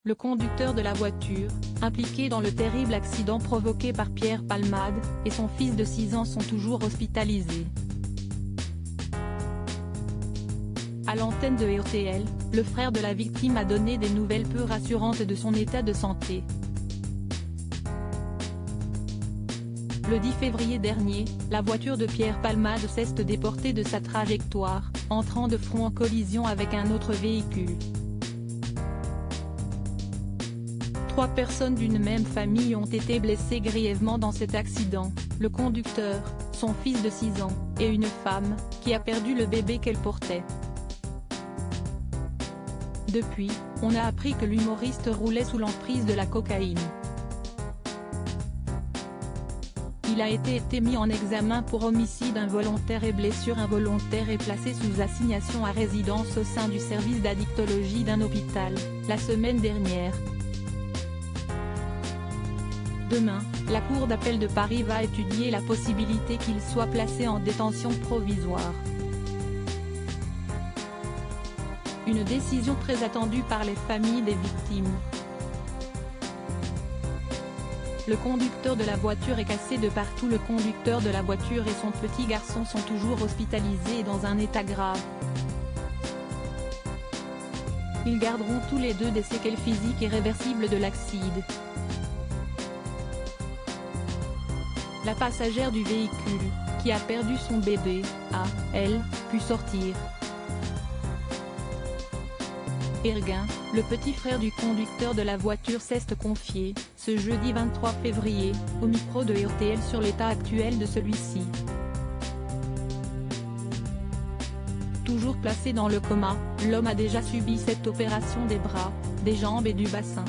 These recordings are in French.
le conducteur de la voiture, impliqué dans le terrible accident provoqué par Pierre Palmade, et son fils de 6 ans sont toujours hospitalisés. À l'antenne de RTL, le frère de la victime a donné des nouvelles peu rassurantes de son état de santé. Le 10 février dernier, la voiture de Pierre Palmade s'est déportée de sa trajectoire, entrant de front en collision avec un autre véhicule. 3 personnes d'une même famille ont été blessées grièvement dans cet accident, le conducteur, son fils de 6 ans, et une femme, qui a perdu le bébé qu'elle portait. Depuis, on a appris que l'humoriste roulait sous l'emprise de la cocaïne. Il a été mis en examen pour homicide involontaire et blessure involontaire et placé sous assignation à résidence au sein du service d'addictologie d'un hôpital, la semaine dernière. Demain, la Cour d'appel de Paris va étudier la possibilité qu'il soit placé en détention provisoire. Une décision très attendue par les familles des victimes. Le conducteur de la voiture est cassé de partout. Le conducteur de la voiture et son petit garçon sont toujours hospitalisés et dans un état grave. Ils garderont tous les deux des séquelles physiques irréversibles de l'accident. La passagère du véhicule, qui a perdu son bébé, a, elle, pu sortir. Erguin, le petit frère du conducteur de la voiture s'est confié, ce jeudi 23 février, au micro de RTL sur l'état actuel de celui-ci. Toujours placé dans le coma, l'homme a déjà subi cette opération des bras, des jambes et du bassin.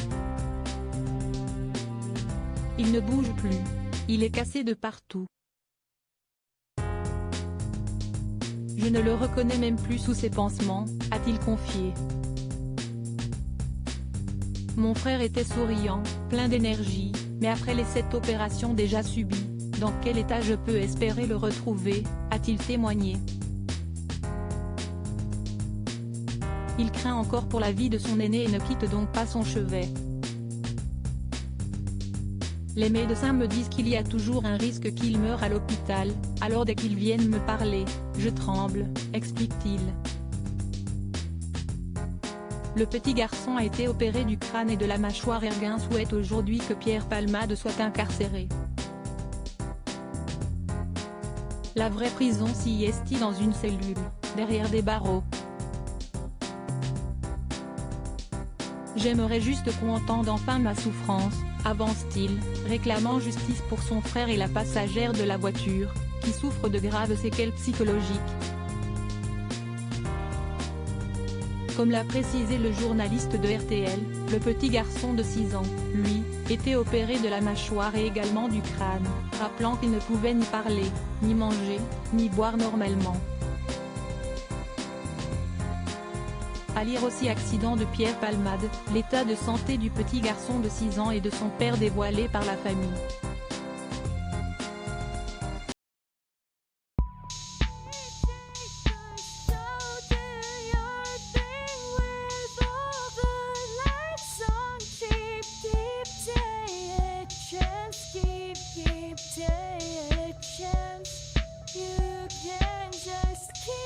Il ne bouge plus. Il est cassé de partout. Je ne le reconnais même plus sous ses pansements, a-t-il confié. Mon frère était souriant, plein d'énergie, mais après cette opération déjà subie, dans quel état je peux espérer le retrouver, a-t-il témoigné. Il craint encore pour la vie de son aîné et ne quitte donc pas son chevet. Les médecins me disent qu'il y a toujours un risque qu'il meure à l'hôpital, alors dès qu'ils viennent me parler, je tremble, explique-t-il. Le petit garçon a été opéré du crâne et de la mâchoire. Erguin souhaite aujourd'hui que Pierre Palmade soit incarcéré. La vraie prison s'y est dans une cellule, derrière des barreaux. J'aimerais juste qu'on entende enfin ma souffrance, avance-t-il, réclamant justice pour son frère et la passagère de la voiture, qui souffre de graves séquelles psychologiques. Comme l'a précisé le journaliste de RTL, le petit garçon de 6 ans, lui, était opéré de la mâchoire et également du crâne, rappelant qu'il ne pouvait ni parler, ni manger, ni boire normalement. À lire aussi accident de Pierre Palmade, l'état de santé du petit garçon de 6 ans et de son père dévoilé par la famille. You can just keep